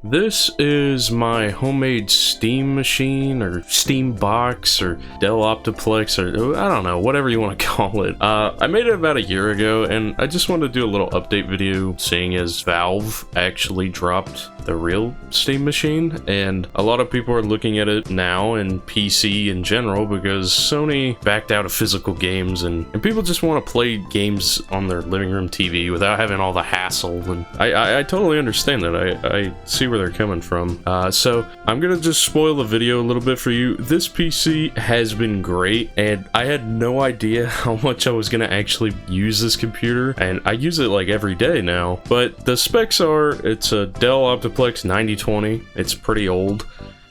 This is my homemade Steam machine, or Steam box, or Dell Optiplex, or I don't know, whatever you want to call it. I made it about a year ago, and I just wanted to do a little update video, seeing as Valve actually dropped the real Steam machine, and a lot of people are looking at it now, and PC in general, because Sony backed out of physical games, and people just want to play games on their living room TV without having all the hassle, and I totally understand that. I see where they're coming from. So I'm gonna just spoil the video a little bit for you. This PC has been great, and I had no idea how much I was gonna actually use this computer, and I use it like every day now. But the specs are, it's a Dell Optiplex 9020. It's pretty old.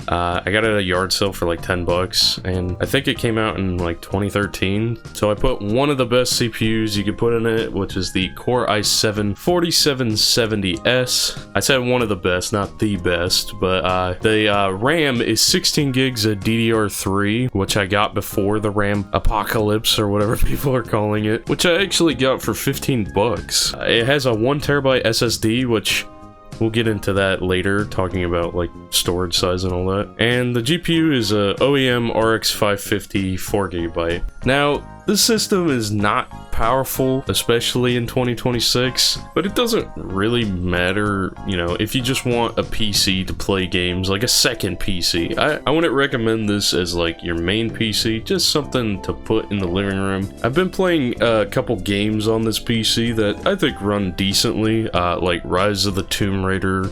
I got it at a yard sale for like 10 bucks, and I think it came out in like 2013. So I put one of the best CPUs you could put in it, which is the Core i7 4770s. I said one of the best, not the best, but the RAM is 16 gigs of DDR3, which I got before the RAM apocalypse, or whatever people are calling it, which I actually got for 15 bucks. It has a 1 terabyte SSD, which we'll get into that later, talking about like storage size and all that. And the GPU is a OEM RX 550 4GB. Now, this system is not powerful, especially in 2026, but it doesn't really matter, you know, if you just want a PC to play games, like a second PC. I wouldn't recommend this as like your main PC, just something to put in the living room. I've been playing a couple games on this PC that I think run decently, like Rise of the Tomb Raider.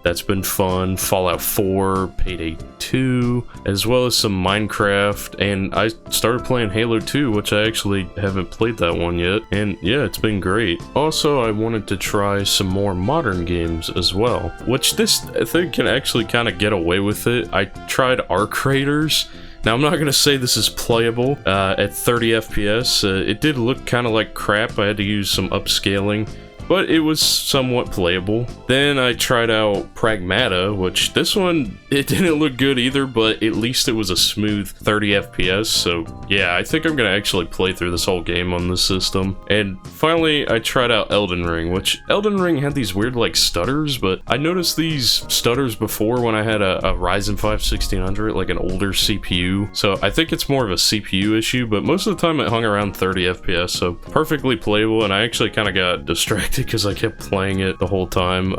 That's been fun. Fallout 4, Payday 2, as well as some Minecraft, and I started playing Halo 2, which I actually haven't played that one yet, and yeah, it's been great. Also, I wanted to try some more modern games as well, which this thing can actually kind of get away with it. I tried Arc Raiders. Now, I'm not going to say this is playable at 30 FPS. It did look kind of like crap. I had to use some upscaling, but it was somewhat playable. Then I tried out Pragmata, which this one, it didn't look good either, but at least it was a smooth 30 FPS, so yeah, I think I'm gonna actually play through this whole game on this system. And finally, I tried out Elden Ring, which Elden Ring had these weird like stutters, but I noticed these stutters before when I had a Ryzen 5 1600, like an older CPU, so I think it's more of a CPU issue, but most of the time it hung around 30 FPS, so perfectly playable, and I actually kind of got distracted because I kept playing it the whole time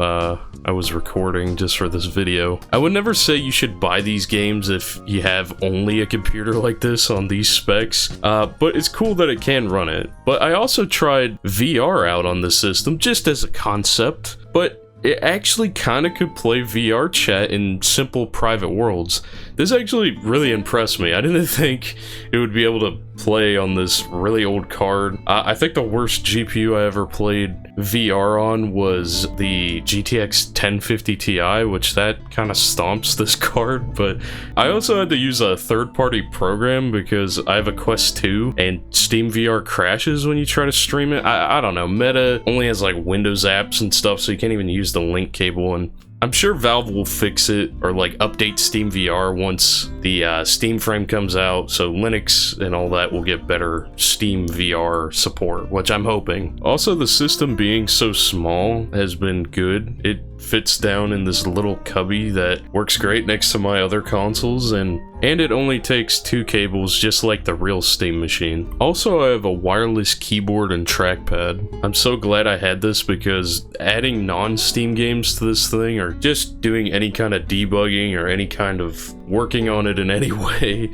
I was recording just for this video. I would never say you should buy these games if you have only a computer like this on these specs, but it's cool that it can run it. But I also tried VR out on this system just as a concept, but it actually kind of could play VR chat in simple private worlds. This actually really impressed me. I didn't think it would be able to play on this really old card. I think the worst GPU I ever played VR on was the GTX 1050 Ti, which that kind of stomps this card, but I also had to use a third-party program because I have a Quest 2 and Steam VR crashes when you try to stream it. I don't know, Meta only has like Windows apps and stuff, so you can't even use the link cable, and I'm sure Valve will fix it or like update Steam VR once the Steam frame comes out, so Linux and all that will get better Steam VR support, which I'm hoping. Also, the system being so small has been good. It fits down in this little cubby that works great next to my other consoles, and it only takes 2 cables, just like the real Steam machine. Also, I have a wireless keyboard and trackpad. I'm so glad I had this because adding non-Steam games to this thing, or just doing any kind of debugging or any kind of working on it in any way,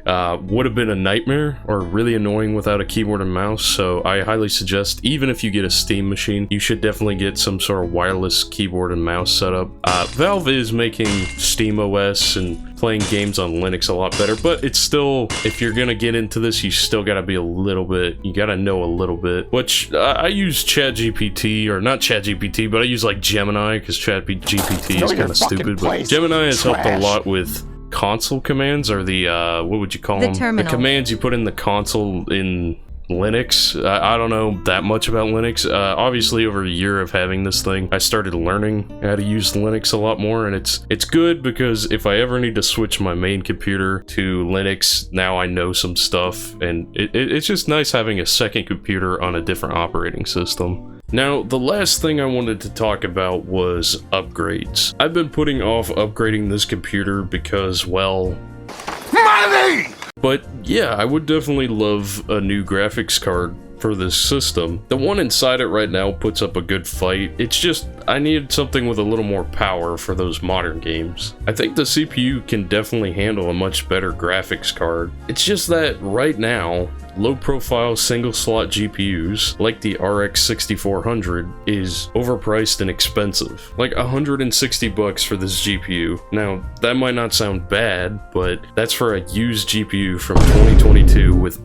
would have been a nightmare or really annoying without a keyboard and mouse. So I highly suggest, even if you get a Steam machine, you should definitely get some sort of wireless keyboard and mouse setup. Valve is making Steam OS and playing games on Linux a lot better, but it's still, if you're gonna get into this, you still gotta be a little bit, you gotta know a little bit, which I use ChatGPT, or not ChatGPT, but I use like Gemini, because ChatGPT is kind of stupid, but Gemini has helped a lot with console commands, or the what would you call them? The commands you put in the console in Linux. I don't know that much about Linux. Obviously, over a year of having this thing, I started learning how to use Linux a lot more, and it's good because if I ever need to switch my main computer to Linux, now I know some stuff, and it's just nice having a second computer on a different operating system. Now, the last thing I wanted to talk about was upgrades. I've been putting off upgrading this computer because, well, money! But yeah, I would definitely love a new graphics card for this system. The one inside it right now puts up a good fight. It's just, I needed something with a little more power for those modern games. I think the CPU can definitely handle a much better graphics card. It's just that right now, low-profile single-slot GPUs, like the RX 6400, is overpriced and expensive. Like $160 for this GPU. Now, that might not sound bad, but that's for a used GPU from 2022 with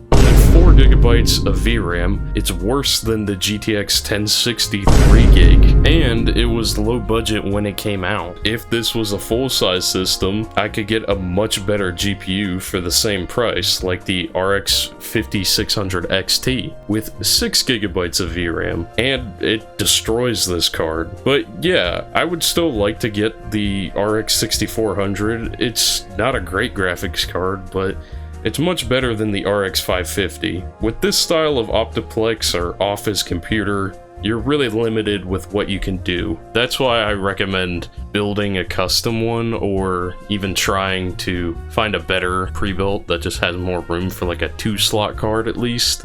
4 gigabytes of VRAM. It's worse than the GTX 1060 3GB, and it was low budget when it came out. If this was a full-size system, I could get a much better GPU for the same price, like the RX 5600 XT, with 6 gigabytes of VRAM, and it destroys this card. But yeah, I would still like to get the RX 6400. It's not a great graphics card, but it's much better than the RX 550. With this style of Optiplex or office computer, you're really limited with what you can do. That's why I recommend building a custom one, or even trying to find a better pre-built that just has more room for like a 2-slot card at least,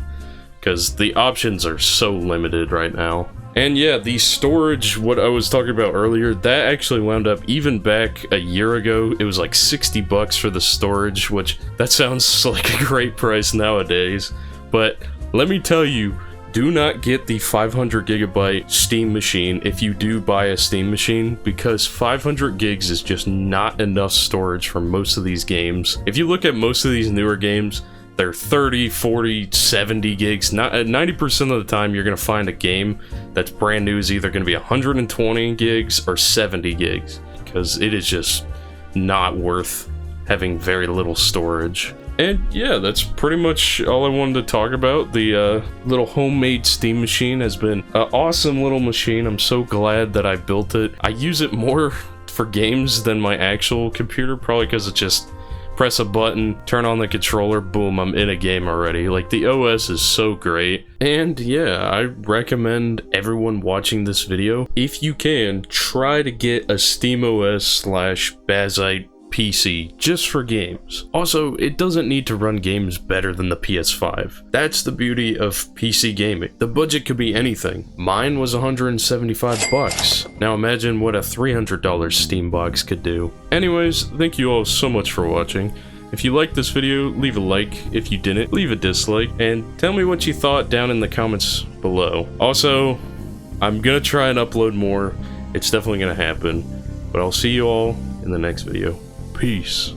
because the options are so limited right now. And yeah, the storage, what I was talking about earlier, that actually wound up, even back a year ago, it was like $60 for the storage, which that sounds like a great price nowadays. But let me tell you, do not get the 500 gigabyte Steam machine if you do buy a Steam machine, because 500 gigs is just not enough storage for most of these games. If you look at most of these newer games, they're 30, 40, 70 gigs. 90% of the time you're going to find a game that's brand new is either going to be 120 gigs or 70 gigs, because it is just not worth having very little storage. And yeah, that's pretty much all I wanted to talk about. The little homemade Steam machine has been an awesome little machine. I'm so glad that I built it. I use it more for games than my actual computer, probably because it's just press a button, turn on the controller, boom, I'm in a game already. Like, the OS is so great. And yeah, I recommend everyone watching this video, if you can, try to get a SteamOS/Bazzite PC just for games. Also, it doesn't need to run games better than the PS5. That's the beauty of PC gaming. The budget could be anything. Mine was $175. Now imagine what a $300 Steam box could do. Anyways, thank you all so much for watching. If you liked this video, leave a like. If you didn't, leave a dislike. And tell me what you thought down in the comments below. Also, I'm gonna try and upload more. It's definitely gonna happen. But I'll see you all in the next video. Peace.